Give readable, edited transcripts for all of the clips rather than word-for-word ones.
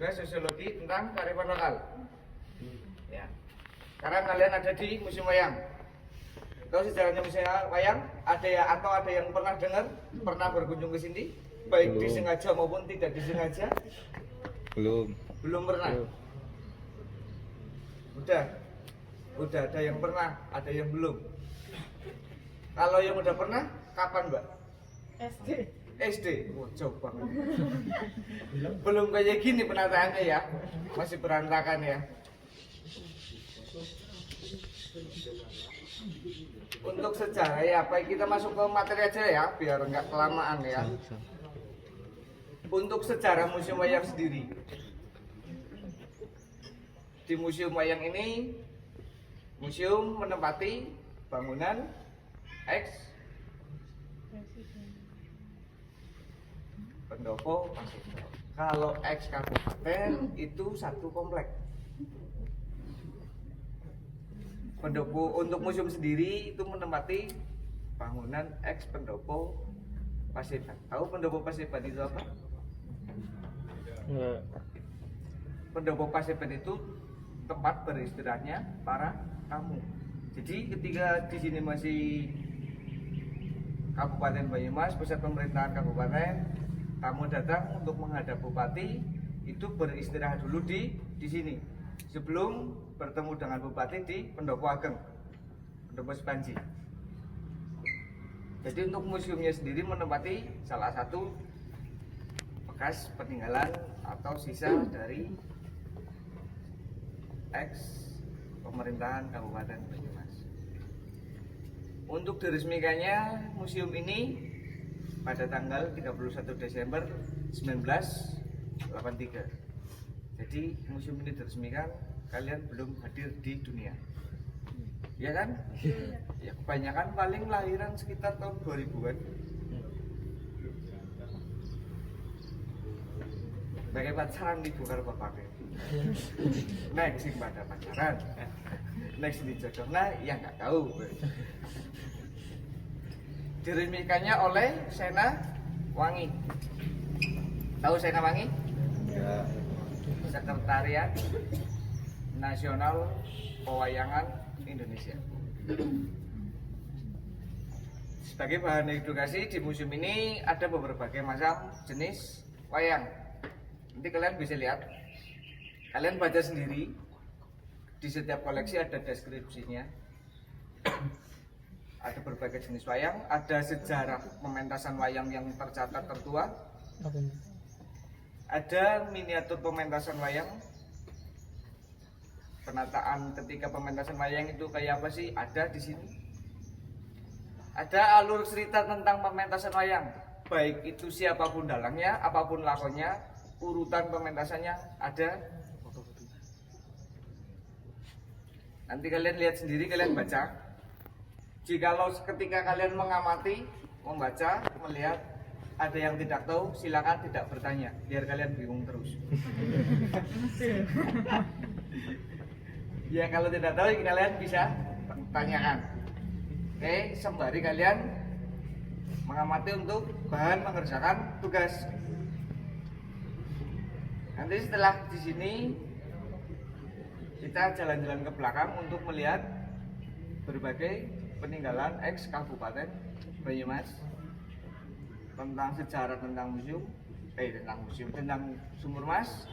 tugas sosiologi tentang kearifan lokal. Ya. Sekarang kalian ada di Museum Wayang. Tahu sejarahnya Museum Wayang? Ada yang pernah dengar, pernah berkunjung ke sini, baik disengaja maupun tidak disengaja? Belum pernah. Udah ada yang pernah, ada yang belum. Kalau yang udah pernah, kapan Mbak? SD. Wah, jauh banget. Belum kayak gini penataannya ya, masih berantakan ya. Untuk sejarah ya, baik kita masuk ke materi aja ya, biar nggak kelamaan ya. Untuk sejarah Museum Wayang sendiri, di Museum Wayang ini, museum menempati bangunan ex Pendopo Paseban. Kalau ex kabupaten itu satu komplek. Pendopo untuk museum sendiri itu menempati bangunan ex Pendopo Paseban. Tahu Pendopo Paseban itu apa? Pendopo Paseban itu tempat beristirahatnya para tamu. Jadi ketika di sini masih Kabupaten Banyumas, pusat pemerintahan kabupaten, tamu datang untuk menghadap bupati, itu beristirahat dulu di sini sebelum bertemu dengan bupati di Pendopo Ageng, Pendopo Sepanji. Jadi untuk museumnya sendiri menempati salah satu bekas peninggalan atau sisa dari ex pemerintahan Kabupaten Banyumas. Untuk diresmikannya museum ini pada tanggal 31 Desember 1983. Jadi museum ini diresmikan, kalian belum hadir di dunia. Ya kan? Ya kebanyakan paling lahiran sekitar tahun 2000-an. Pakai pacaran di bukan bapaknya. Next sing pada pacaran. Next di jodoh, nah ya nggak tahu. Diresmikannya oleh Sena Wangi. Tahu Sena Wangi? Ya. Sekretariat Nasional Pewayangan Indonesia. Sebagai bahan edukasi di museum ini ada beberapa macam jenis wayang. Nanti kalian bisa lihat, kalian baca sendiri. Di setiap koleksi ada deskripsinya. Ada berbagai jenis wayang, ada sejarah pementasan wayang yang tercatat tertua. Ada miniatur pementasan wayang. Penataan ketika pementasan wayang itu kayak apa sih? Ada di sini. Ada alur cerita tentang pementasan wayang, baik itu siapapun dalangnya, apapun lakonnya, urutan pementasannya ada. Nanti kalian lihat sendiri, kalian baca. Jikalau ketika kalian mengamati, membaca, melihat ada yang tidak tahu, silakan tidak bertanya, biar kalian bingung terus. Ya kalau tidak tahu, kalian bisa tanyakan. Oke, sembari kalian mengamati untuk bahan mengerjakan tugas. Nanti setelah di sini kita jalan-jalan ke belakang untuk melihat berbagai peninggalan ex Kabupaten Banyumas tentang sejarah, tentang Sumur Mas.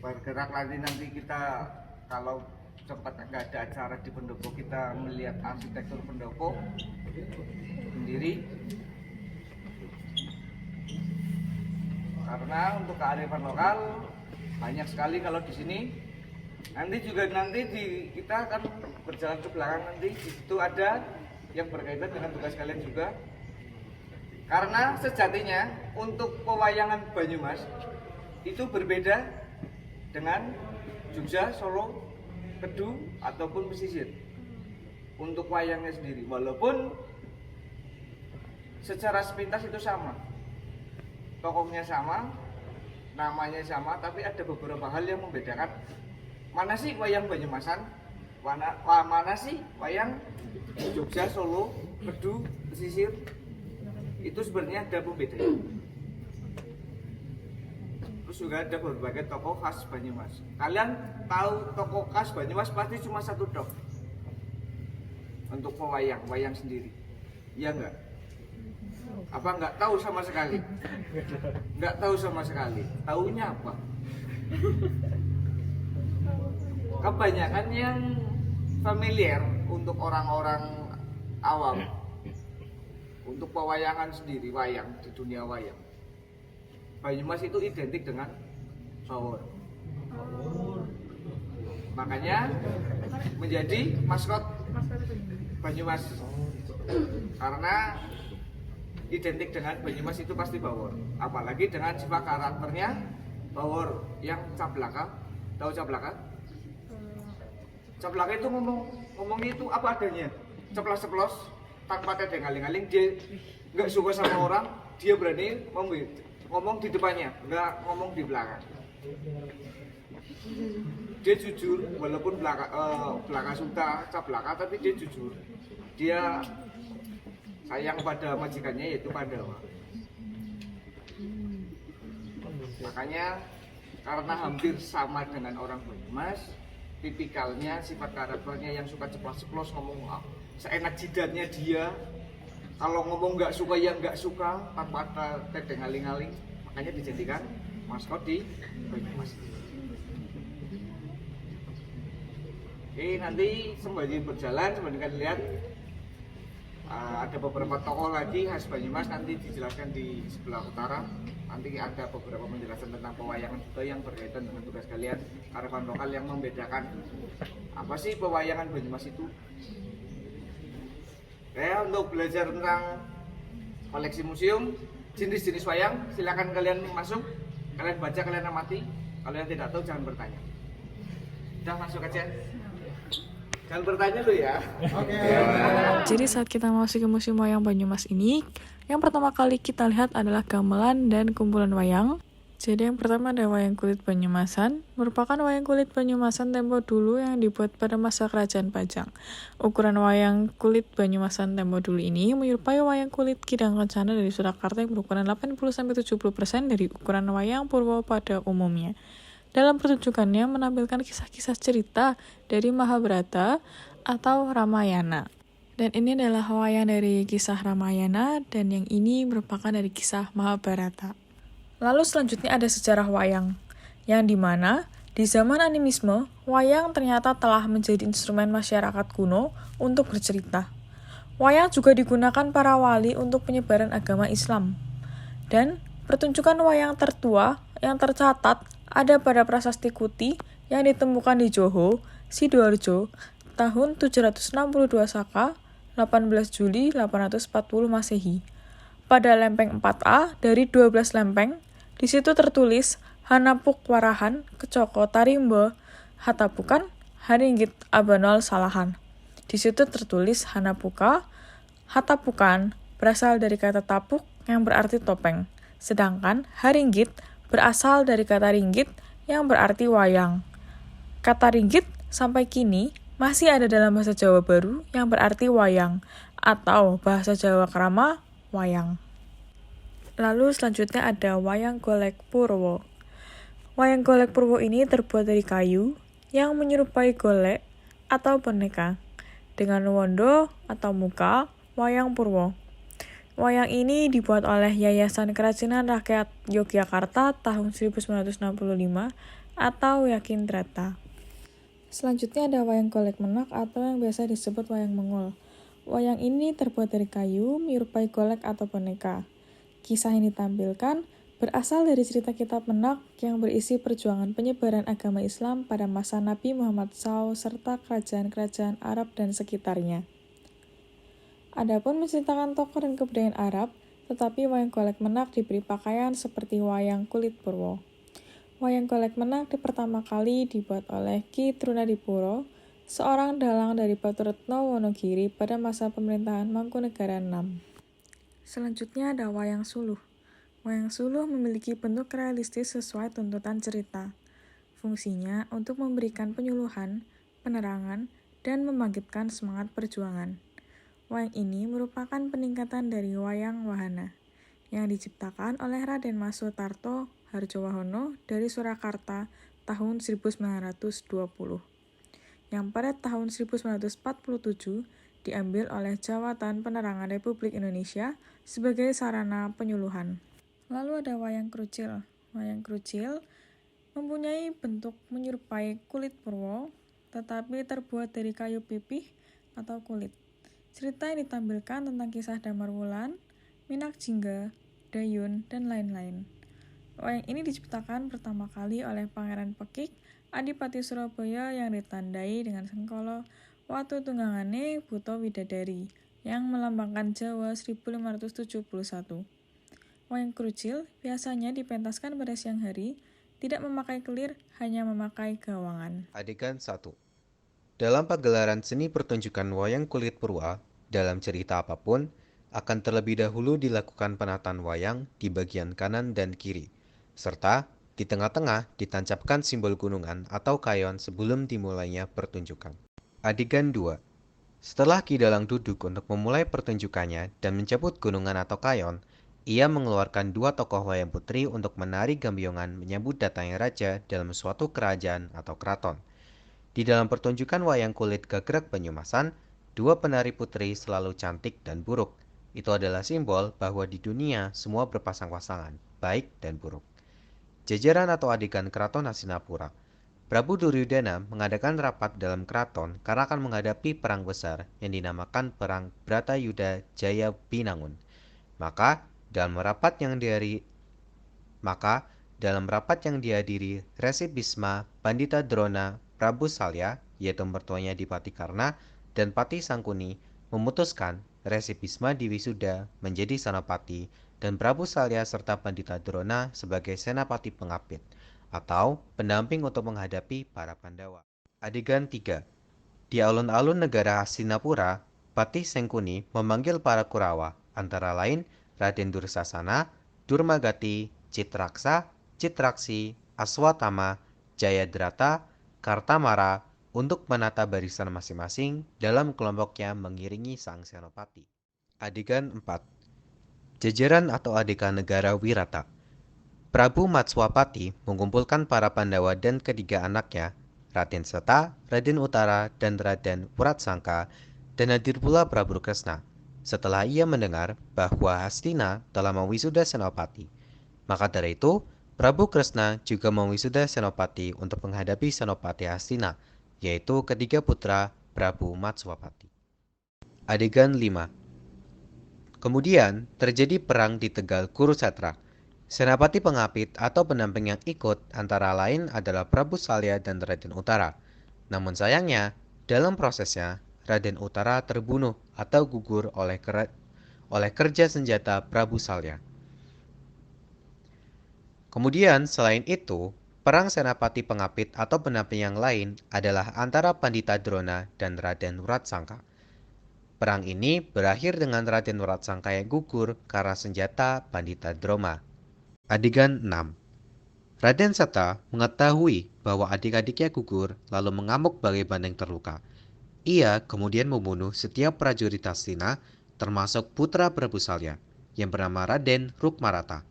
Bergerak nanti kita kalau sempat nggak ada acara di pendopo, kita melihat arsitektur pendopo sendiri. Karena untuk kearifan lokal banyak sekali kalau di sini. Kita akan berjalan ke belakang, nanti di situ ada yang berkaitan dengan tugas kalian juga. Karena sejatinya untuk pewayangan Banyumas itu berbeda dengan Jogja, Solo, Kedu ataupun pesisir. Untuk wayangnya sendiri, walaupun secara sepintas itu sama, tokohnya sama, namanya sama, tapi ada beberapa hal yang membedakan. Mana sih wayang Banyumasan, mana sih wayang Jogja, Solo, Kedu, pesisir. Itu sebenarnya ada pembedanya. Terus sudah ada berbagai tokoh khas Banyumas. Kalian tahu tokoh khas Banyumas pasti cuma satu dok untuk wayang sendiri, iya enggak? Apa enggak tahu sama sekali? Enggak tahu sama sekali. Taunya apa? Kebanyakan yang familiar untuk orang-orang awam untuk pewayangan sendiri, wayang di dunia wayang, Banyumas itu identik dengan Bawor. Makanya menjadi maskot Banyumas, karena identik dengan Banyumas itu pasti Bawor. Apalagi dengan sifat karakternya Bawor yang cablaka. Tahu cablaka? Cablaka itu ngomongnya itu apa adanya, ceplos-ceplos tanpa ada ngaling-ngaling. Dia nggak suka sama orang, dia berani ngomong di depannya, nggak ngomong di belakang. Dia jujur, walaupun belaka suta cablaka, tapi dia jujur. Dia sayang pada majikannya, yaitu Pandawa. Makanya karena hampir sama dengan orang Banyumas, tipikalnya, sifat karakternya yang suka ceplos-ceplos, ngomong seenak jidatnya dia. Kalau ngomong nggak suka ya nggak suka, tanpa ada tedeng aling-aling. Makanya dijadikan maskot di Banyumas. Oke, nanti sembari berjalan, sembari kalian lihat ada beberapa tokoh lagi khas Banyumas, nanti dijelaskan di sebelah utara. Nanti ada beberapa penjelasan tentang pewayangan juga yang berkaitan dengan tugas kalian, kearifan lokal yang membedakan apa sih pewayangan Banyumas itu. Untuk belajar tentang koleksi museum, jenis-jenis wayang, silakan kalian masuk, kalian baca, kalian amati. Kalau yang tidak tahu jangan bertanya. Udah, masuk aja. Jangan bertanya dulu ya. Oke. Jadi saat kita masuk ke Museum Wayang Banyumas ini, yang pertama kali kita lihat adalah gamelan dan kumpulan wayang. Jadi yang pertama ada wayang kulit Banyumasan, merupakan wayang kulit Banyumasan tempo dulu yang dibuat pada masa Kerajaan Pajang. Ukuran wayang kulit Banyumasan tempo dulu ini menyerupai wayang kulit Kidang Kencana dari Surakarta yang berukuran 80-70% dari ukuran wayang Purwo pada umumnya. Dalam pertunjukannya menampilkan kisah-kisah cerita dari Mahabharata atau Ramayana. Dan ini adalah wayang dari kisah Ramayana, dan yang ini merupakan dari kisah Mahabharata. Lalu selanjutnya ada sejarah wayang, yang dimana di zaman animisme, wayang ternyata telah menjadi instrumen masyarakat kuno untuk bercerita. Wayang juga digunakan para wali untuk penyebaran agama Islam. Dan pertunjukan wayang tertua yang tercatat ada pada Prasasti Kuti yang ditemukan di Joho, Sidoarjo, tahun 762 Saka, 18 Juli 840 Masehi. Pada lempeng 4A dari 12 lempeng, di situ tertulis Hanapuk Warahan, Kecoko Tarimbo, Hatapukan, Haringgit Abanol Salahan. Di situ tertulis Hanapuka, Hatapukan berasal dari kata tapuk yang berarti topeng, sedangkan Haringgit berasal dari kata ringgit yang berarti wayang. Kata ringgit sampai kini masih ada dalam bahasa Jawa Baru yang berarti wayang, atau bahasa Jawa Krama, wayang. Lalu selanjutnya ada wayang golek Purwo. Wayang golek Purwo ini terbuat dari kayu yang menyerupai golek atau boneka, dengan wondo atau muka wayang Purwo. Wayang ini dibuat oleh Yayasan Kerajinan Rakyat Yogyakarta tahun 1965 atau Yakindrata. Selanjutnya ada wayang golek menak atau yang biasa disebut wayang Mengol. Wayang ini terbuat dari kayu menyerupai golek atau boneka. Kisah yang ditampilkan berasal dari cerita kitab Menak yang berisi perjuangan penyebaran agama Islam pada masa Nabi Muhammad SAW serta kerajaan-kerajaan Arab dan sekitarnya. Adapun menceritakan tokoh dan kebudayaan Arab, tetapi wayang golek menak diberi pakaian seperti wayang kulit Purwo. Wayang golek menak pertama kali dibuat oleh Ki Trunadipuro, seorang dalang dari Baturetno Wonogiri pada masa pemerintahan Mangkunegaran VI. Selanjutnya ada wayang suluh. Wayang suluh memiliki bentuk realistis sesuai tuntutan cerita. Fungsinya untuk memberikan penyuluhan, penerangan, dan membangkitkan semangat perjuangan. Wayang ini merupakan peningkatan dari wayang wahana yang diciptakan oleh Raden Mas Sutarto Harjowahono dari Surakarta tahun 1920, yang pada tahun 1947 diambil oleh Jawatan Penerangan Republik Indonesia sebagai sarana penyuluhan. Lalu ada wayang krucil. Wayang krucil mempunyai bentuk menyerupai kulit purwo, tetapi terbuat dari kayu pipih atau kulit. Cerita yang ditampilkan tentang kisah Damar Wulan, Minak Jingga, Dayun, dan lain-lain. Wayang ini diciptakan pertama kali oleh Pangeran Pekik, Adipati Surabaya yang ditandai dengan sengkolo Watu Tunggangane Buto Widadari yang melambangkan Jawa 1571. Wayang krucil biasanya dipentaskan pada siang hari, tidak memakai kelir, hanya memakai gawangan. Adegan 1. Dalam pagelaran seni pertunjukan wayang kulit purwa, dalam cerita apapun, akan terlebih dahulu dilakukan penataan wayang di bagian kanan dan kiri, serta di tengah-tengah ditancapkan simbol gunungan atau kayon sebelum dimulainya pertunjukan. Adegan 2. Setelah Ki Dalang duduk untuk memulai pertunjukannya dan mencabut gunungan atau kayon, ia mengeluarkan 2 tokoh wayang putri untuk menari gambiongan menyambut datangnya raja dalam suatu kerajaan atau keraton. Di dalam pertunjukan wayang kulit gagrag Banyumasan, 2 penari putri selalu cantik dan buruk. Itu adalah simbol bahwa di dunia semua berpasang-pasangan, baik dan buruk. Jajaran atau adegan keraton Hastinapura. Prabu Duryudana mengadakan rapat dalam keraton karena akan menghadapi perang besar yang dinamakan Perang Bratayuda Jaya Binangun. Maka dalam rapat yang dihadiri Resi Bisma, Pandita Drona, Prabu Salya, yaitu mertuanya Dipati Karna, dan Pati Sangkuni, memutuskan Resi Bisma diwisuda menjadi senopati dan Prabu Salya serta Pandita Drona sebagai senapati pengapit atau pendamping untuk menghadapi para Pandawa. Adegan 3. Di alun-alun negara Hastinapura, Pati Sangkuni memanggil para Kurawa, antara lain Raden Dursasana, Durmagati, Citraksa, Citraksi, Aswatama, Jayadrata, Kartamara untuk menata barisan masing-masing dalam kelompoknya mengiringi sang senopati. Adegan 4. Jajaran atau adegan negara Wirata. Prabu Matswapati mengumpulkan para Pandawa dan ketiga anaknya, Raden Seta, Raden Utara, dan Raden Wuratsangka, dan hadir pula Prabu Kresna. Setelah ia mendengar bahwa Hastina telah mewisuda senopati, maka dari itu Prabu Kresna juga mewisuda senopati untuk menghadapi senopati Hastina, yaitu ketiga putra Prabu Matswapati. Adegan 5. Kemudian terjadi perang di Tegal Kurusetra. Senapati pengapit atau pendamping yang ikut antara lain adalah Prabu Salya dan Raden Utara. Namun sayangnya, dalam prosesnya Raden Utara terbunuh atau gugur oleh kerja senjata Prabu Salya. Kemudian selain itu, perang senapati pengapit atau pendamping yang lain adalah antara Pandita Drona dan Raden Wuratsangka. Perang ini berakhir dengan Raden Wuratsangka yang gugur karena senjata Pandita Droma. Adegan 6. Raden Seta mengetahui bahwa adik-adiknya gugur lalu mengamuk bagai banteng terluka. Ia kemudian membunuh setiap prajurit Hastina termasuk putra Prabu Salya yang bernama Raden Rukmarata.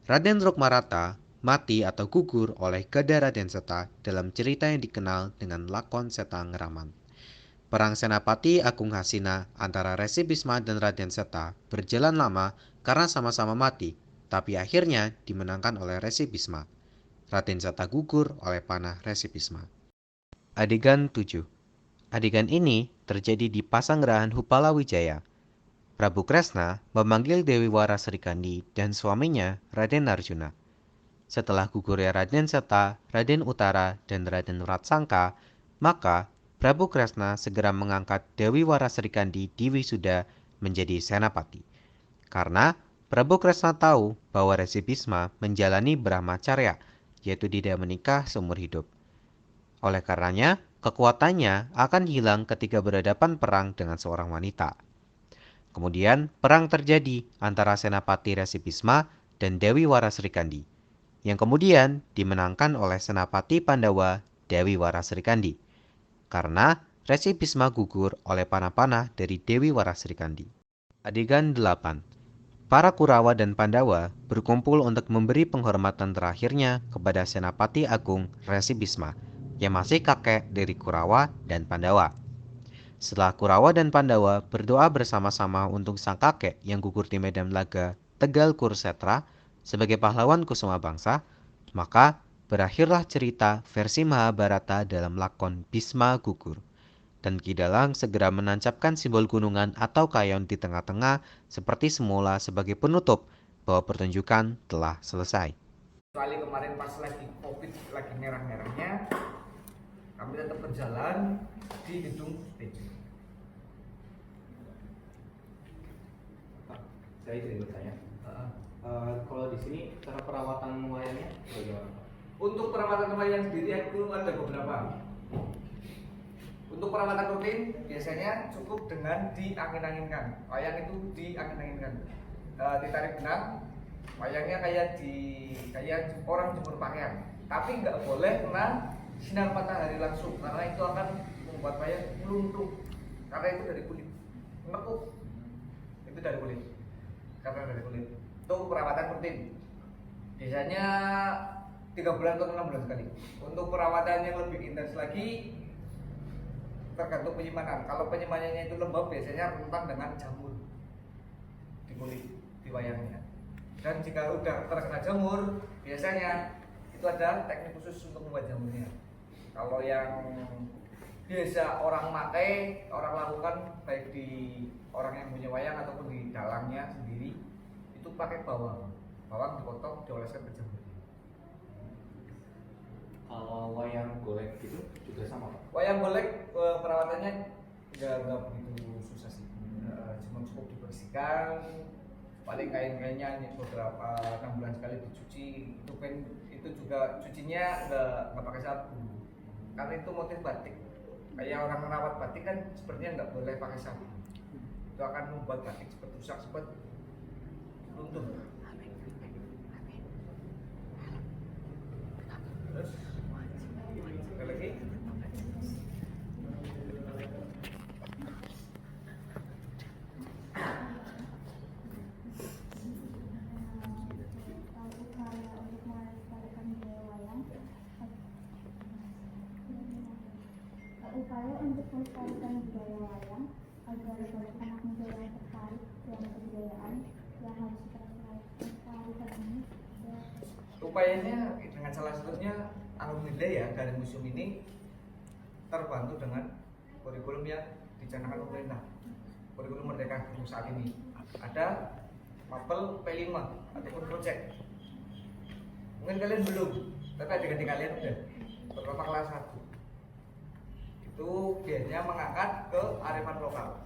Raden Rukmarata mati atau gugur oleh gada Raden Seta dalam cerita yang dikenal dengan lakon Seta Ngeraman. Perang Senapati Agung Hasina antara Resi Bisma dan Raden Seta berjalan lama karena sama-sama mati, tapi akhirnya dimenangkan oleh Resi Bisma. Raden Seta gugur oleh panah Resi Bisma. Adegan 7. Adegan ini terjadi di Pasanggerahan Hupala Wijaya. Prabu Kresna memanggil Dewi Wara Serikandi dan suaminya Raden Arjuna. Setelah gugurnya Raden Seta, Raden Utara, dan Raden Wuratsangka, maka Prabu Kresna segera mengangkat Dewi Wara Serikandi diwisuda menjadi senapati. Karena Prabu Kresna tahu bahwa Resi Bisma menjalani Brahmacharya, yaitu tidak menikah seumur hidup. Oleh karenanya, kekuatannya akan hilang ketika berhadapan perang dengan seorang wanita. Kemudian perang terjadi antara Senapati Resi Bisma dan Dewi Wara Serikandi, yang kemudian dimenangkan oleh Senapati Pandawa Dewi Wara Serikandi, karena Resi Bisma gugur oleh panah-panah dari Dewi Wara Serikandi. Adegan 8. para Kurawa dan Pandawa berkumpul untuk memberi penghormatan terakhirnya kepada Senapati Agung Resi Bisma, yang masih kakek dari Kurawa dan Pandawa. Setelah Kurawa dan Pandawa berdoa bersama-sama untuk sang kakek yang gugur di medan laga Tegal Kurusetra sebagai pahlawan kusuma bangsa, maka berakhirlah cerita versi Mahabharata dalam lakon Bisma Gugur. Dan Kidalang segera menancapkan simbol gunungan atau kayon di tengah-tengah seperti semula sebagai penutup bahwa pertunjukan telah selesai. Kecuali kemarin pas lagi COVID, lagi merah-merahnya, kami tetap berjalan di gedung stage. Saya izin bertanya. Kalau di sini cara perawatan wayangnya bagaimana, Pak? Untuk perawatan wayang sendiri itu ada beberapa. Untuk perawatan rutin biasanya cukup dengan diangin-anginkan. Wayang itu diangin-anginkan. Ditarik benang, wayangnya kayak orang jemur pakaian. Tapi nggak boleh kena sinar matahari langsung karena itu akan membuat wayang meluntung. Karena itu dari kulit, nekuk. Itu dari kulit. Karena dari kulit. Itu perawatan rutin. Biasanya 3 bulan atau 6 bulan sekali. Untuk perawatan yang lebih intens lagi tergantung penyimpanan. Kalau penyimpanannya itu lembab biasanya rentan dengan jamur di kulit, di wayangnya. Dan jika udah terkena jamur, biasanya itu ada teknik khusus untuk membuat jamurnya. Kalau yang biasa orang orang lakukan baik di orang yang punya wayang ataupun di dalangnya sendiri, itu pakai bawang dipotong, dioleskan ke jamur. Kalau wayang golek gitu juga sama, Pak? Wayang golek perawatannya nggak begitu susah sih, cuma cukup dibersihkan, paling kain-kainnya beberapa 6 bulan sekali dicuci. Itu juga cucinya nggak pakai sabun karena itu motif batik. Kayak orang merawat batik kan sebenarnya nggak boleh pakai sabun, itu akan membuat batik cepat rusak, cepat luntur. Terus ada lagi? Upaya untuk melestarikan budaya wayang agar banyak anak muda yang tertarik dengan kebudayaan yang harus dilestarikan ini. Upayanya dengan salah satunya alhamdulillah ya, dari museum ini terbantu dengan kurikulum yang dicanangkan pemerintah, kurikulum Merdeka Guru saat ini. Ada mapel P5 ataupun project. Mungkin kalian belum, tapi adik-adik kalian udah, terutama kelas 1. Itu biasanya mengangkat ke arifan lokal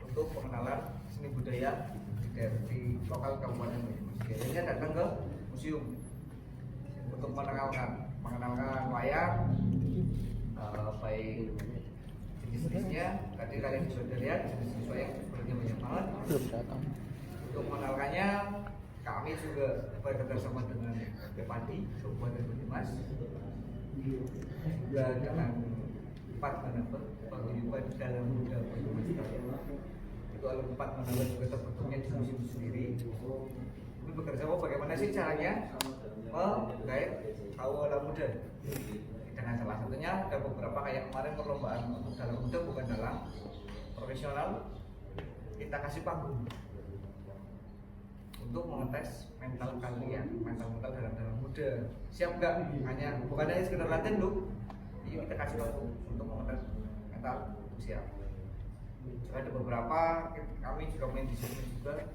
untuk pengenalan seni budaya di lokal Kabupaten Banyumas. Biasanya datang ke museum untuk mengenalkan wayang, baik jenis-jenisnya. Tadi kalian sudah lihat jenis-jenis wayang sebenarnya banyak banget. Untuk mengenalkannya kami juga bekerjasama dengan Bupati Kabupaten Banyumas juga dengan 4 manajer paguyuban dalam muda Banyumas. Itu ada 4 manajer juga terbentuknya di museum sendiri. Ini bekerjasama bagaimana sih caranya menggait kaula muda. Dengan salah satunya ada beberapa kayak kemarin perlombaan untuk dalang muda, bukan dalang profesional, kita kasih panggung untuk mengetes mental kalian, mental dalang muda. Siap nggak? Bukan hanya sekedar latihan loh. Ini kita kasih panggung untuk mengetes mental siap. Juga ada beberapa kami juga main di sini juga.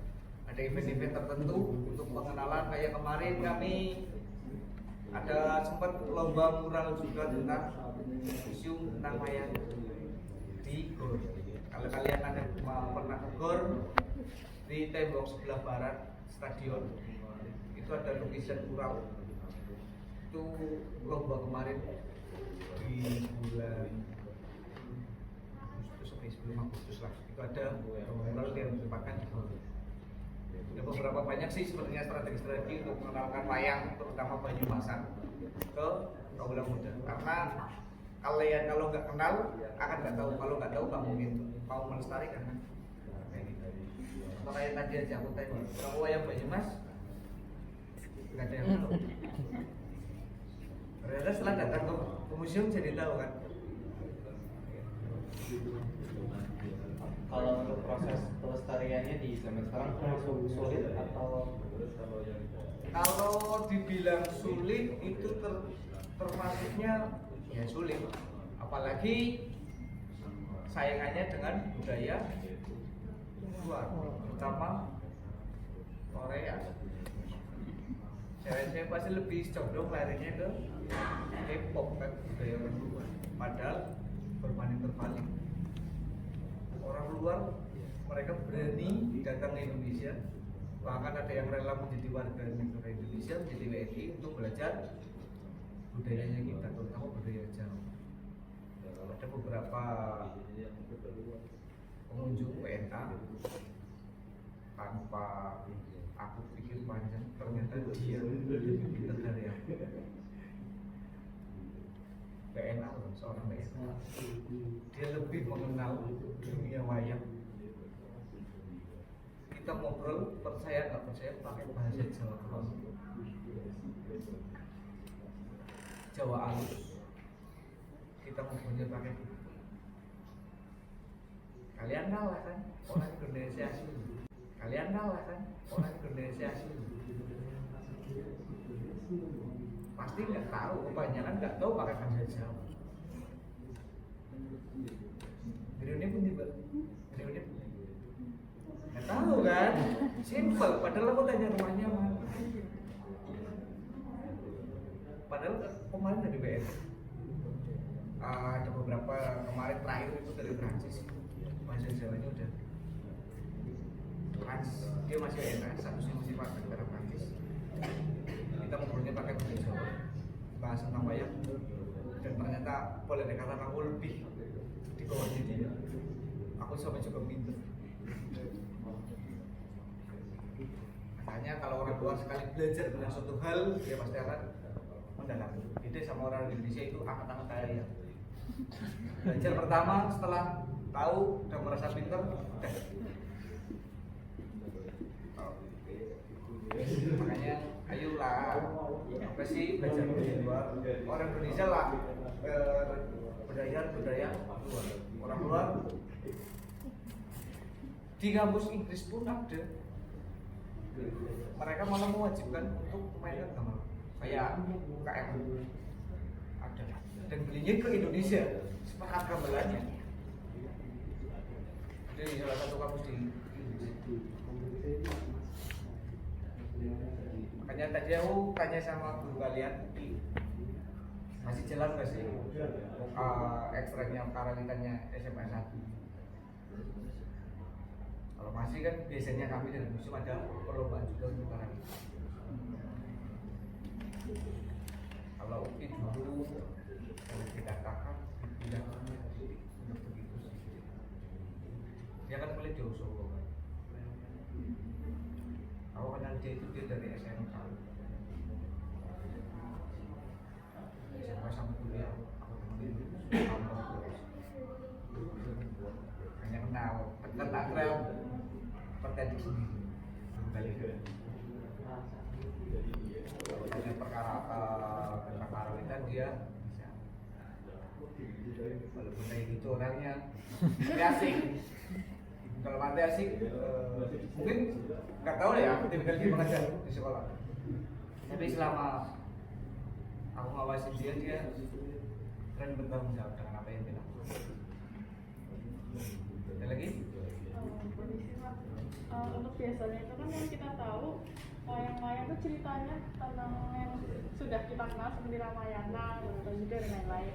Ada event-event tertentu untuk pengenalan, kayak kemarin kami ada sempat lomba mural juga tentang museum tentang wayang di Gor. Kalau kalian ada pernah ke Gor, di tembok sebelah barat stadion itu ada lukisan mural. Itu lomba kemarin di bulan Agustus sampai sebelum Agustus lah. Itu ada mural yang ditempatkan di Gor. Ada beberapa banyak sih sebenarnya strategi-strategi untuk mengenalkan wayang terutama Banyumasan ke kaula muda. Karena kalian kalau nggak kenal akan nggak tahu, kalau nggak tahu nggak mungkin mau melestarikan kan. Makanya tadi aja aku tanya, kalau wayang Banyumas nggak ada yang tahu. Ternyata setelah datang ke museum jadi tahu kan. Kalau untuk proses pelestariannya di zaman sekarang termasuk sulit atau Kalau dibilang sulit itu termasuknya ya sulit, apalagi saingannya dengan budaya luar, terutama Korea. Saya pasti lebih condong larinya ke K-pop kan, budaya luar. Padahal berbanding terbalik, orang luar mereka berani datang ke Indonesia, bahkan ada yang rela menjadi warga negara Indonesia, menjadi WNI untuk belajar budayanya kita, terutama budaya Jawa. Ada beberapa pengunjung WNA tanpa aku pikir panjang, ternyata dia lebih pintar dari aku. WNA, seorang WNA, dia lebih mengenal dunia wayang. Kita ngobrol, percaya nggak percaya, pakai bahasa Jawa Kulon, Jawa halus. Kita ngobrolnya pakai kalian kalah kan orang Indonesia asli, kalian kalah kan orang Indonesia asli. Pasti nggak tahu, kebanyakan nggak tahu pakai bahasa Jawa. Videonya pun tiba, videonya nggak tahu kan, simple. Padahal aku tanya rumahnya mana, padahal kemarin dari BN ada beberapa kemarin terakhir itu dari Prancis, bahasa Jawanya udah Prancis, dia masih enak, statusnya masih pakai negara Prancis. Kita ngobrolnya pakai bahasa Jawa, bahas tentang wayang, dan ternyata boleh dikatakan aku lebih di bawahnya dia. Aku sampai juga pinter. Makanya kalau orang luar sekali belajar tentang suatu hal, dia pasti akan mendalami. Beda sama orang Indonesia itu angkat-angkat kaya. Belajar pertama setelah tahu dan merasa pinter, udah. Makanya ayolah, apa sih belajar dari luar. Orang Indonesia lah budaya luar. Orang luar di kampus Inggris pun ada. Mereka malah mewajibkan untuk memainkan gamelan kayak UKM ada, dan belinya ke Indonesia sepakat gamelannya. Jadi salah satu kampus di Inggris. Makanya tadi aku tanya sama guru kalian, masih jelas nggak sih ekstraknya karalitannya SMA 1? Kalau masih kan biasanya kami dari museum ada perlombaan juga untuk karalitan. Kalau itu dulu dikatakan tidak begitu, dia kan kuliah di Solo. Aku kenal dia itu dia dari SMK. SMK sampai kuliah aku temenin hanya kenal dekat akrab pertedik sendiri kali itu. Kalau perkara tentang karalitan dia bisa, walaupun kayak gitu orangnya tapi asik. Kalau mati asik, mungkin nggak tahu ya, aku tipikal dia mengajar di sekolah. Tapi selama aku ngawasin dia keren, bertanggung jawab dengan apa yang dia lakukan. Ada lagi? Untuk biasanya itu kan yang kita tahu wayang-wayang itu ceritanya tentang yang sudah kita kenal seperti Ramayana dan juga dan lain-lain.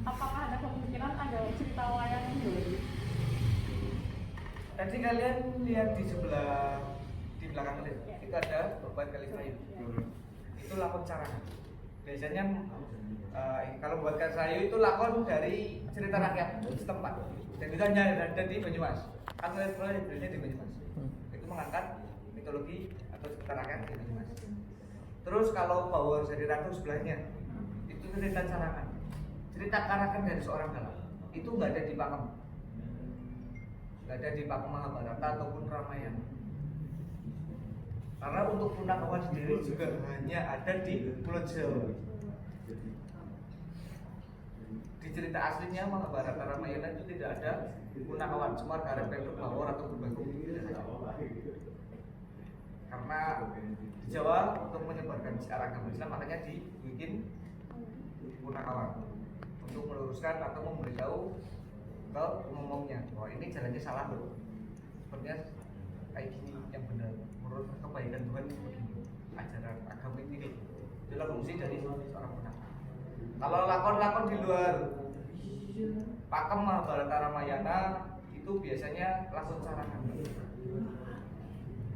Apakah ada kemungkinan ada cerita wayang yang baru? Tadi kalian lihat di sebelah, di belakang kalian, itu ada beban kali kayu. Itu lakon carangan. Biasanya kalau buat kayu itu lakon dari cerita rakyat setempat. Dan itu hanya ada di Banyumas. Kan kalian sebenarnya di Banyumas. Itu mengangkat mitologi atau cerita rakyat di Banyumas. Terus kalau Bawor Jadi Ratu sebelahnya, itu cerita carangan. Cerita karangan dari seorang dalang. Itu nggak ada di Pakem. nggak ada di Pakem Mahabharata ataupun Ramayana. Karena untuk Punakawan sendiri juga hanya ada di Pulau Jawa. Di cerita aslinya Mahabharata Ramayana itu tidak ada Punakawan, Semar, Karet, Penduk, Bawor atau Berbangkung. Karena di Jawa untuk menyebarkan syiar agama Islam makanya dibikin Punakawan untuk meluruskan atau memberitahu ke umumnya bahwa ini jalannya salah loh. Sepertinya kayak gini yang benar menurut kebaikan Tuhan itu begini. Ajaran agama ini itulah fungsi dari seorang Punakawan. Kalau lakon-lakon di luar Pakem Mahabharata Ramayana itu biasanya lakon sarangan.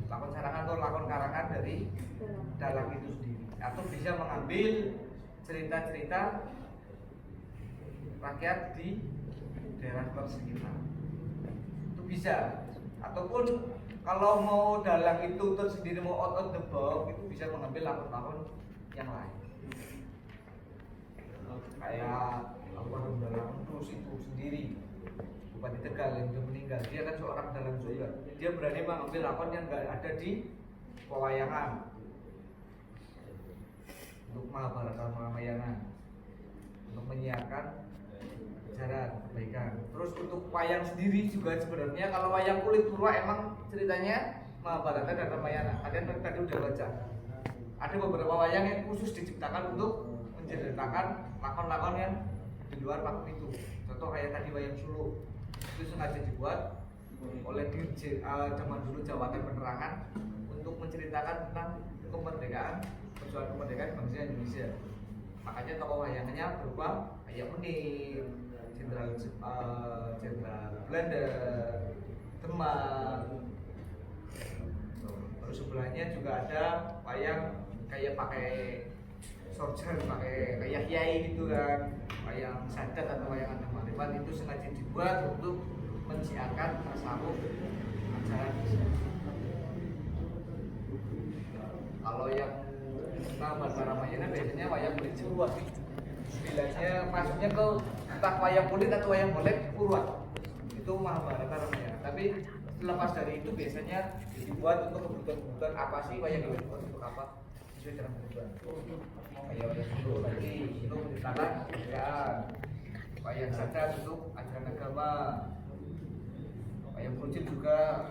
Lakon sarangan atau lakon karangan dari dalang itu sendiri, atau bisa mengambil cerita-cerita rakyat di daerah sekitar. Itu bisa. Ataupun kalau mau dalang itu tersendiri mau out of the box itu bisa mengambil lakon-lakon yang lain. Kayak almarhum dalang terus itu sendiri, Bupati Tegal yang sudah meninggal, dia kan seorang dalang juga. Dia berani mengambil lakon yang nggak ada di pewayangan untuk Mahabharata Ramayana, untuk menyiarkan ajaran kebaikan. Terus untuk wayang sendiri juga sebenarnya kalau wayang kulit purwa emang ceritanya Mahabharata dan Ramayana. Kalian tadi udah baca. Ada beberapa wayang yang khusus diciptakan untuk menceritakan lakon-lakon yang di luar pakem itu. Contoh kayak tadi wayang Suluk itu sengaja dibuat oleh zaman dulu Jawatan Penerangan untuk menceritakan tentang kemerdekaan, perjuangan kemerdekaan bangsa Indonesia. Makanya tokoh wayangnya berupa Hayam Munir, Jenderal Belanda, Demak. Terus sebelahnya juga ada wayang kayak pakai sorjan, pakai kayak kiai gitu kan, wayang Sadat atau wayang Anda Marifat itu sengaja dibuat untuk mensiarkan tasawuf ajaran Islam. Kalau yang Mahabharata Ramayana biasanya wayang kulit purwa. Bilangnya maksudnya ke entah wayang kulit atau wayang golek purwa. Itu Mahabharata Ramayana. Tapi selepas dari itu biasanya dibuat untuk kebutuhan apa sih wayang kulit untuk apa? Sesuai dengan kebutuhan. Kayak wayang Suluk tadi itu menceritakan kebudayaan. Wayang Sadat untuk ajaran agama. Wayang Kucil juga,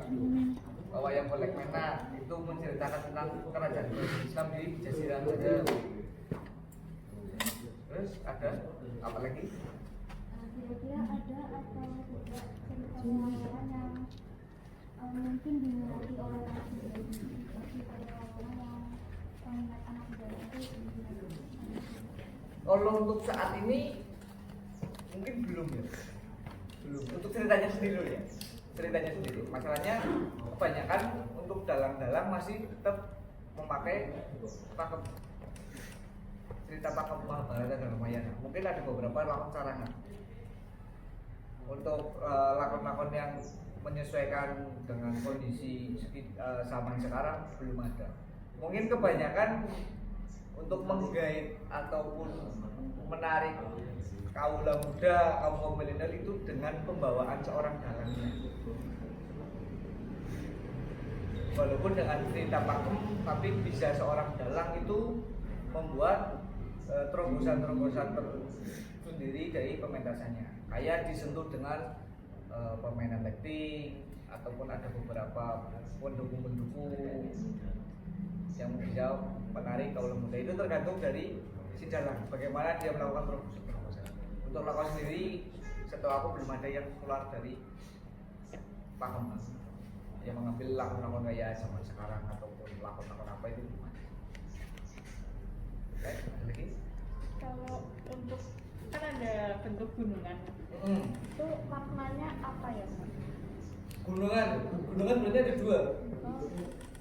wayang Golek Mena itu menceritakan tentang kerajaan Islam di Jazirah Arab. Terus ada apa lagi? Kira-kira ada atau tidak cerita pengalaman yang mungkin diminati oleh anak muda ini, seperti orang yang mengingat anak muda itu. Kalau untuk saat ini mungkin belum ya, belum. Untuk ceritanya sendiri ya, ceritanya sendiri. Masalahnya kebanyakan untuk dalang-dalang masih tetap memakai pakem, cerita pakem Mahabharata dan Ramayana. Mungkin ada beberapa lakon sarangan. Untuk lakon-lakon yang menyesuaikan dengan kondisi zaman sekarang belum ada. Mungkin kebanyakan untuk menggait ataupun menarik kaula muda, kaum milenial itu dengan pembawaan seorang dalangnya. Walaupun dengan cerita pakem, tapi bisa seorang dalang itu membuat terobosan-terobosan sendiri dari pementasannya. Kayak disentuh dengan permainan acting ataupun ada beberapa pendukung-pendukung yang bisa menarik kaula muda. Itu tergantung dari si dalang bagaimana dia melakukan terobosan. Untuk lakon sendiri setahu aku belum ada yang keluar dari pakem yang mengambil lakon-lakon kayak zaman sekarang ataupun lakon-lakon apa itu belum ada. Oke, ada lagi? Kalau untuk kan ada bentuk gunungan, Itu maknanya apa ya, Mas? Gunungan berarti ada dua,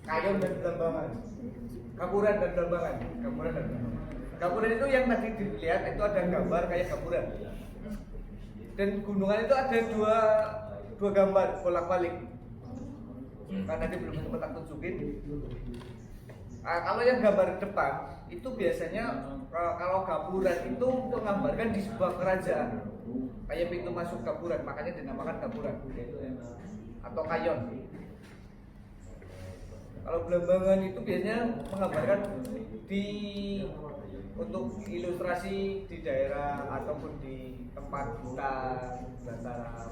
Kayon dan Belambangan, Kapuran dan Belambangan. Kapuran itu yang tadi dilihat itu ada gambar kayak kapuran, dan gunungan itu ada dua gambar bolak-balik. Karena tadi belum sempat aku tunjukin. Kalau yang gambar depan itu biasanya kalau Gapuran itu menggambarkan di sebuah kerajaan, kayak pintu masuk Gapuran, makanya dinamakan Gapuran. atau kayon. Kalau belambangan itu biasanya menggambarkan di untuk ilustrasi di daerah ataupun di tempat kita Nusantara.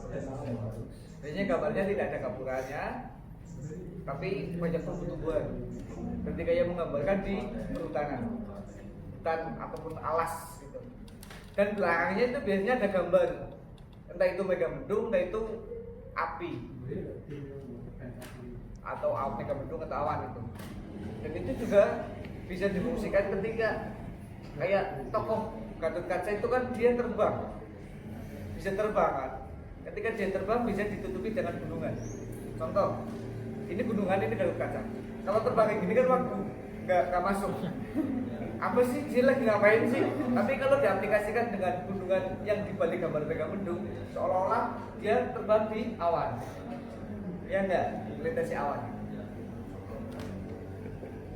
Biasanya gambarnya tidak ada campurannya, tapi banyak tumbuh-tumbuhan. Ketika yang menggambarkan di perhutanan, hutan ataupun alas gitu. Dan belakangnya itu biasanya ada gambar, entah itu megamendung, entah itu api atau megamendung atau awan itu. Dan itu juga bisa difungsikan ketika kayak tokoh Gatot Kaca itu kan dia terbang, bisa terbang kan. Ketika dia terbang bisa ditutupi dengan gunungan. Contoh, ini gunungan, ini Gatot Kaca. Kalau terbang kayak gini kan waktu nggak masuk. Apa sih dia lagi ngapain sih? Tapi kalau diaplikasikan dengan gunungan yang dibalik gambar megamendung, seolah-olah dia terbang di awan. Ya enggak, melintasi awan.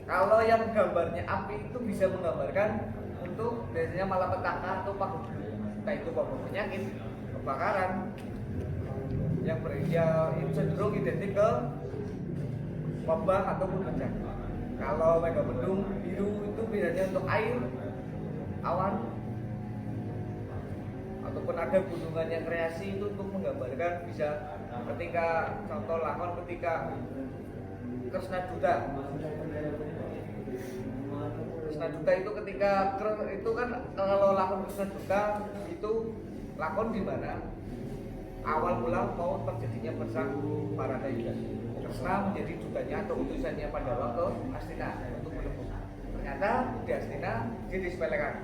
Kalau yang gambarnya api itu bisa menggambarkan untuk biasanya malapetaka atau paku bulu, entah itu wabah penyakit, kebakaran, yang cenderung identik ke wabah ataupun bencana. Kalau megamendung biru itu biasanya untuk air, awan, ataupun ada gunungan yang kreasi itu untuk menggambarkan bisa ketika contoh lakon ketika Kresna Duta. Kresna Duta itu ketika itu kan kalau lakon Kresna Duta itu lakon di mana awal mula mau terjadinya perang para Dayuda. Kresna menjadi dutanya atau utusannya Pandawa ke Hastina untuk menembus. Ternyata di Hastina dia disepelekan.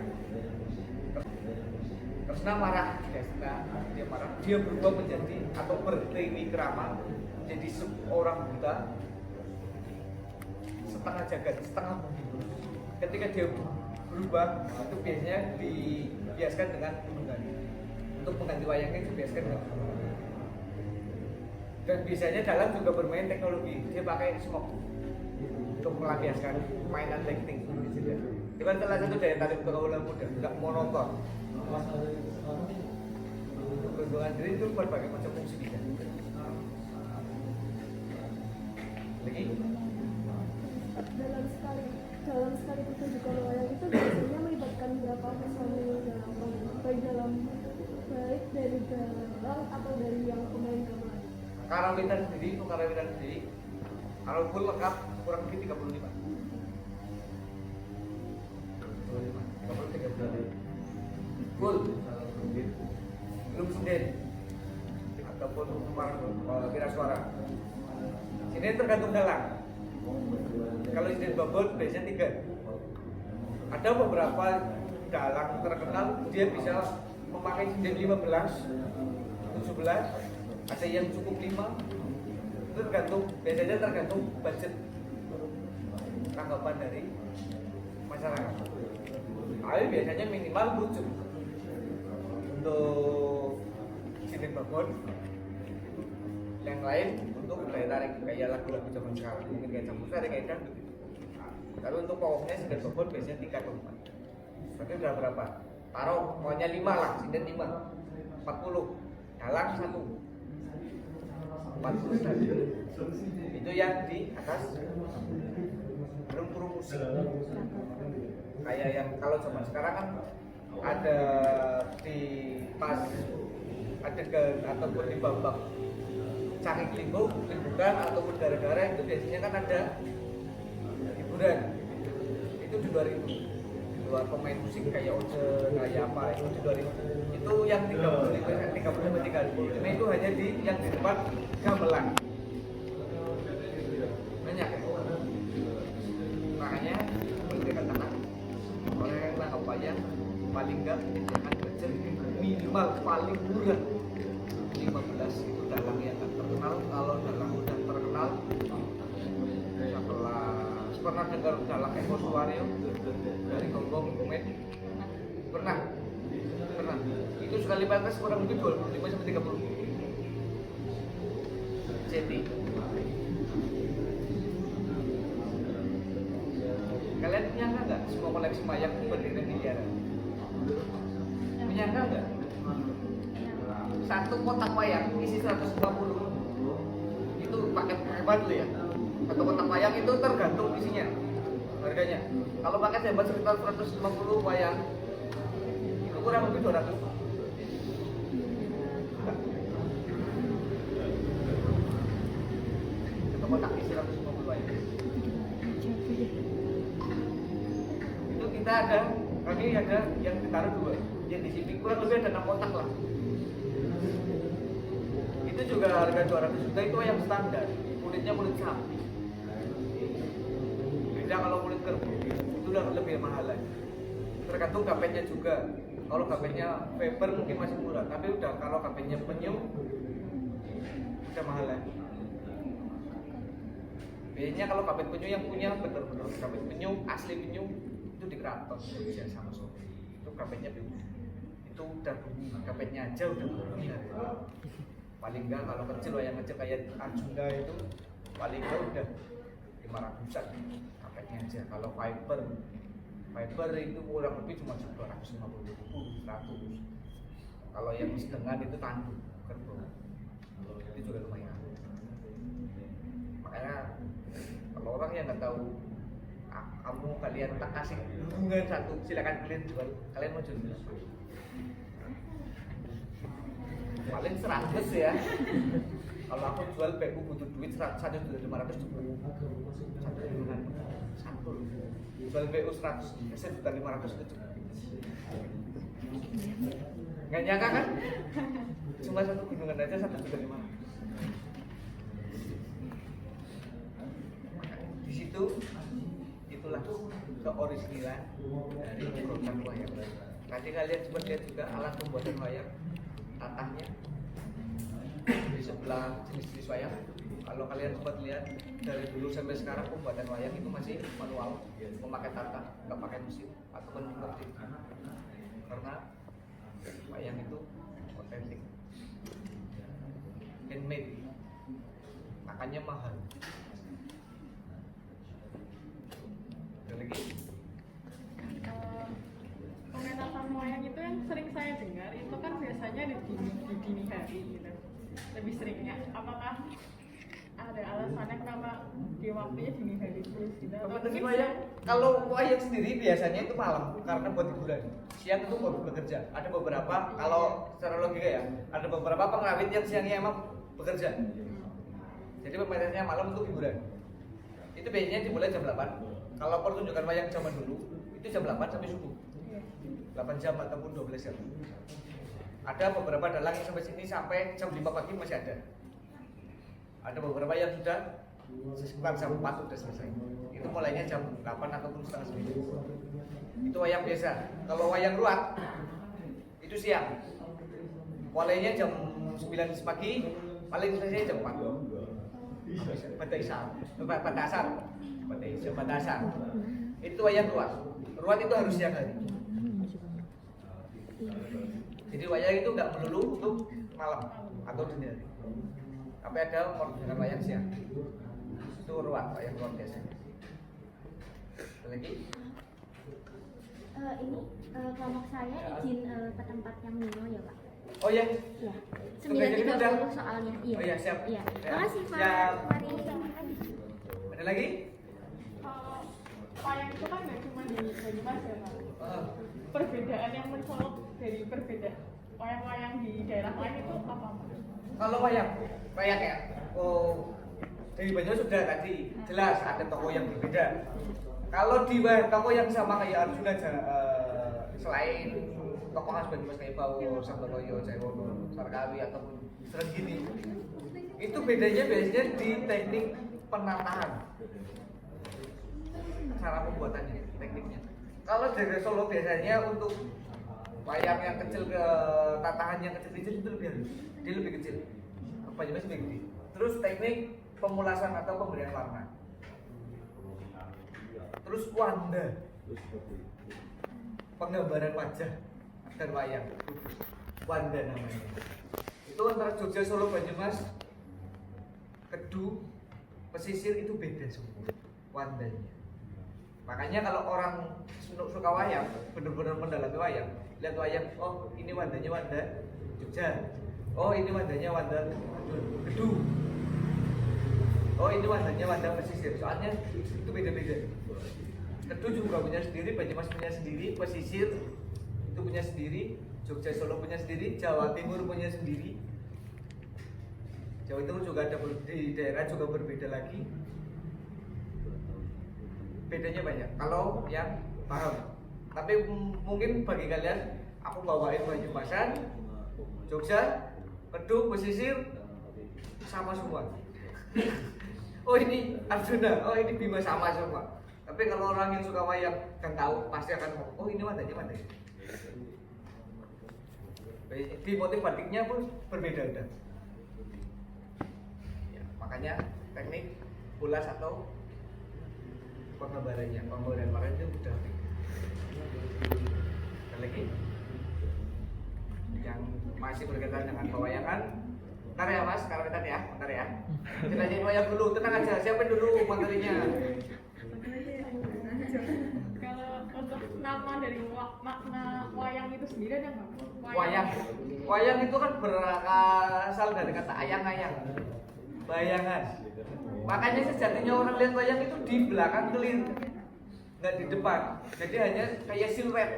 Kresna marah di Hastina, dia marah, dia berubah menjadi atau bertriwikrama menjadi seorang buta setengah jagat, setengah bumi. Ketika dia berubah itu biasanya dibiaskan dengan gunungan. Untuk mengganti wayangnya dibiaskan dengan gunungan. Dan biasanya dalam juga bermain teknologi, dia pakai smoke untuk melampiaskan mainan lighting. Itu kan salah satu daya tarik pergaulan muda, tidak monoton. Untuk pergaulan diri itu berbagai macam fungsi bisa. Lagi? Dalam sekali pertunjukan wayang itu biasanya melibatkan berapa personil baik dari dalang atau dari yang pemain gamelan. Karawitan sendiri, kalau full lengkap kurang lebih 35. 35 full belum sinden ataupun kira suara. Sinden tergantung dalang. Kalau sinden babon biasanya 3. Ada beberapa dalang terkenal dia bisa memakai sinden 15, 17. Ada yang cukup 5. Itu biasanya tergantung budget tanggapan dari masyarakat. Tapi biasanya minimal lucu untuk sinden babon. Yang lain untuk daya tarik kayak lagu-lagu zaman sekarang, mungkin kayak campur sari, kayak dangdut. Tapi untuk pokoknya sinden babon biasanya 3 atau 4. Berarti udah berapa? Taruh pokoknya 5 lah, sinden 5, 40, dalang 1. 40 tadi. Itu yang di atas burung musik. Kayak yang kalau zaman sekarang kan ada di pas adegan ataupun di babak cangik limbukan ataupun gara-gara itu biasanya kan ada hiburan. Itu di luar itu. Di luar pemain musik kayak Oce, kayak apa itu di luar itu. Itu yang 30-35 itu hanya di yang di depan gamelan. Banyak ya. Makanya boleh dikatakan orang yang nangkap wayang paling enggak jangan budget minimal paling murah 15 itu dalang yang terkenal. Kalau dalang udah terkenal setelah pernah dengar dalang Eko Suwaryo dari Gonggong Komen pernah itu sekali pakai kurang lebih 25-30 jadi kalian menyangka nggak semua koleksi wayang berdiri miliaran? Menyangka nggak? Satu kotak wayang isi 150 hemat dulu ya. Satu kotak wayang itu tergantung isinya harganya. Kalau pakai hemat sekitar 150 wayang itu kurang lebih 200. Satu kotak isi 150 wayang. Itu kita ada, kami ada yang ditaruh 2, yang di sini kurang lebih ada 6 kotak lah. Itu juga harga 200 juta, itu yang standar, kulitnya kulit sapi. Beda kalau kulit kerbau, itu udah lebih mahal lagi. Tergantung gapennya juga. Kalau gapennya fiber mungkin masih murah, tapi udah kalau gapennya penyu udah mahal lagi. Biasanya kalau gapen penyu yang punya bener-bener gapen penyu asli penyu itu di keraton Jogja sama Solo. Itu gapennya penyu. Itu udah gapennya aja udah berbeda. Paling enggak kalau kecil yang kecil kayak Arjuna itu paling enggak udah 500-an gapennya aja. Kalau fiber itu kurang lebih cuma 250.000, 100. Kalau yang sedang itu tanduk kerbau itu juga lumayan. Makanya kalau orang yang nggak tahu kalian tak kasih hubungan satu, silakan kalian jual. Kalian mau jual berapa? Paling 100 ya. Kalau aku jual PU butuh duit 1.500.000 satu gunungan satu. Jual PU 100, saya juta 500 itu cukup. Nggak nyangka kan? Cuma satu gunungan aja 1.500.000. Di situ itulah keoriginalan dari produk wayang. Tadi kalian coba lihat juga alat pembuatan wayang, tatahnya di sebelah jenis-jenis wayang. Kalau kalian sempat lihat dari dulu sampai sekarang pembuatan wayang itu masih manual, memakai tatah, nggak pakai mesin ataupun seperti itu. Karena wayang itu otentik, handmade, makanya mahal. Ada lagi? Pementasan wayang itu yang sering saya dengar itu kan biasanya di dini hari gitu. Lebih seringnya, apakah ada alasannya kenapa di waktunya dini hari terus gitu? Atau Pementasan mungkin wayang, kalau wayang sendiri biasanya itu malam karena buat hiburan. Siang itu buat bekerja. Ada beberapa, kalau secara logika ya, ada beberapa pengrawit yang siangnya emang bekerja. Jadi pementasannya malam untuk hiburan. Itu biasanya dimulai jam 8. Kalau pertunjukan wayang zaman dulu itu jam 8 sampai subuh. 8 jam ataupun 12 jam. Ada beberapa dalang yang sampai sini sampai jam 5 pagi masih ada. Ada beberapa yang sudah sekitar jam 4 sudah selesai. Itu mulainya jam 8 ataupun setengah 9. Itu wayang biasa. Kalau wayang ruat itu siang. Mulainya jam 9 pagi, paling selesai jam 4. Pada asar. Itu wayang ruat. Ruat itu harus siang hari. Jadi wayang itu nggak melulu untuk malam atau dini hari. Tapi ada dengan wayang siang. Itu ruat, wayang ruat biasanya. Ada lagi? Ini kelompok saya izin ke tempat yang Nino ya Pak. Oh ya? Iya. Oke, jadi udah. 9.30 soalnya. Iya. Oh iya, siap. Iya. Ya. Makasih Pak. Siap. Mari. Ada lagi? kalau wayang itu kan nggak cuma di Banyumas ya Pak. Oh. Perbedaan yang mencolok dari perbedaan wayang-wayang di daerah lain itu apa Pak? Kalau wayang ya. Oh, dari Banyumas sudah tadi jelas ada toko yang berbeda. Kalau di toko yang sama kayak Arjuna selain toko khas Banyumas kayak Bawo, Sambaloyo, Jaiwono, Sarkawi ataupun Srenggini, itu bedanya biasanya di teknik penatahan, cara pembuatannya, tekniknya. Kalau dari Solo biasanya untuk wayang yang kecil ke tatahan yang kecil-kecil itu lebih halus, dia lebih kecil. Banyumas lebih gede. Terus teknik pemulasan atau pemberian warna. Terus wanda, penggambaran wajah dan wayang, wanda namanya. Itu antara Jogja, Solo, Banyumas, Kedu, pesisir itu beda semua wandanya. Makanya kalau orang suka wayang, benar-benar mendalami wayang, lihat wayang, oh ini wandanya wanda Jogja, oh ini wandanya wanda Kedu, oh ini wadahnya wadah pesisir, soalnya itu beda-beda. Kedu juga punya sendiri, Banyumas punya sendiri, pesisir itu punya sendiri, Jogja Solo punya sendiri, Jawa Timur punya sendiri. Jawa Timur juga ada di daerah juga berbeda lagi. Bedanya banyak kalau yang paham. Tapi mungkin bagi kalian aku bawain Banyumasan, Jogja, Kedu, pesisir sama semua. Oh ini Arjuna, oh ini Bima sama semua. Tapi kalau orang yang suka wayang dan tahu pasti akan ngomong, oh ini wadahnya mana? Di motif batiknya pun berbeda-beda. Ya, makanya teknik ulas atau penggambarannya, penggambaran itu udah. Ada lagi yang masih berkaitan dengan pewayangan. Bentar ya mas, kalau bentar ya, bentar ya. Kita nyanyi wayang dulu, tenang aja, siapin dulu materinya. Kalau untuk nama dari makna wayang itu sendiri ada nggak? Wayang itu kan berasal dari kata ayang-ayang, bayangan. Makanya sejatinya orang lihat wayang itu di belakang kelir, nggak di depan. Jadi hanya kayak siluet.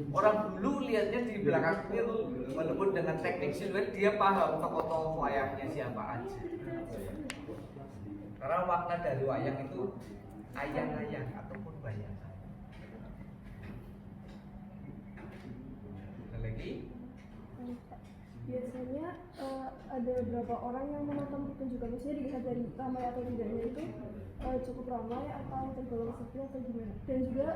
Orang dulu lihatnya di belakang kelir, walaupun dengan teknik siluet dia paham tokoh-tokoh wayangnya siapa aja. Karena makna dari wayang itu ayang-ayang ataupun bayangan. Ada lagi? Biasanya ada berapa orang yang menonton pertunjukan, maksudnya dilihat dari ramai atau tidaknya itu cukup ramai atau tergolong sepi atau gimana? Dan juga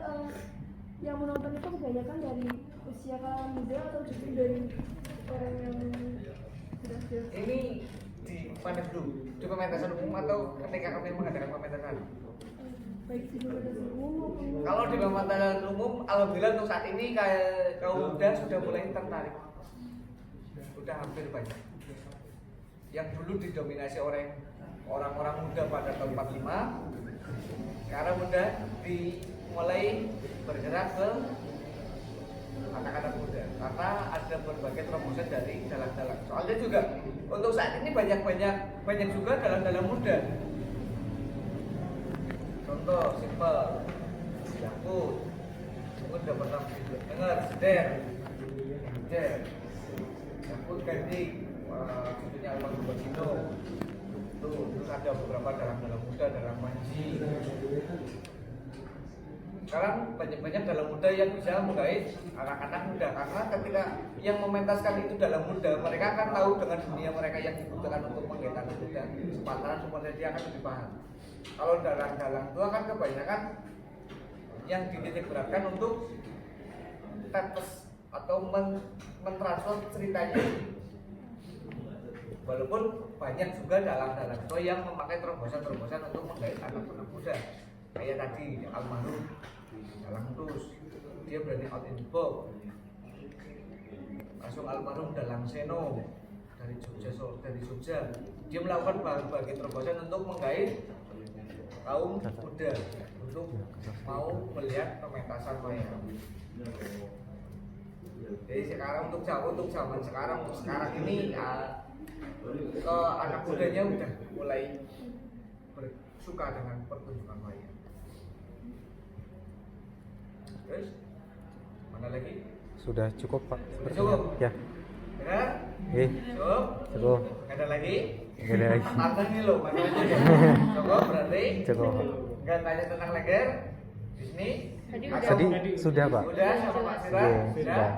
yang menonton itu kebanyakan dari usia kalangan muda atau justru dari orang yang sudah dewasa? Ini di mana dulu? Di pementasan umum atau ketika kami mengadakan pementasan? Baik di pementasan umum maupun Kalau di pementasan umum, alhamdulillah untuk saat ini kaum muda sudah mulai tertarik. Sudah hampir banyak. Yang dulu didominasi oleh orang-orang muda pada tahun 45, sekarang udah dimulai bergerak ke anak-anak muda karena ada berbagai terobosan dari dalang-dalang. Soalnya juga untuk saat ini banyak juga dalang-dalang muda. Contoh simpel, Yakut, mungkin udah pernah dengar Seder, Yakut Ganding, tentunya Almarhum Bagino. Terus ada beberapa dalang-dalang muda, dalang Manji. Sekarang banyak dalang muda yang bisa menggait anak-anak muda karena ketika yang mementaskan itu dalang muda, mereka akan tahu dengan dunia mereka yang dibutuhkan untuk menggait anak muda. Sepantaran semuanya dia akan lebih paham. Kalau dalang-dalang tua kan kebanyakan yang dititik beratkan untuk tetes atau mentransfer ceritanya. Walaupun banyak juga dalang-dalang tua yang memakai terobosan-terobosan untuk menggait anak-anak muda. Kayak tadi Almarhum Dalang Tus, dia berani out in the box. Langsung Almarhum Dalang Seno dari Jogja, dia melakukan berbagai terobosan untuk menggait kaum muda untuk mau melihat pementasan wayang. Jadi sekarang untuk zaman sekarang ini anak mudanya udah mulai suka dengan pertunjukan wayang. Terus mana lagi? Sudah cukup Pak. Cukup. Ya. Benar? Cukup. Nggak ada lagi? Nggak ada lagi. Tantang nih loh, mana aja ya? Cukup berarti? Cukup. Nggak tanya tentang leger di sini? Tadi sudah Pak. Sudah sama Pak Sira? Oke, Sudah? sudah.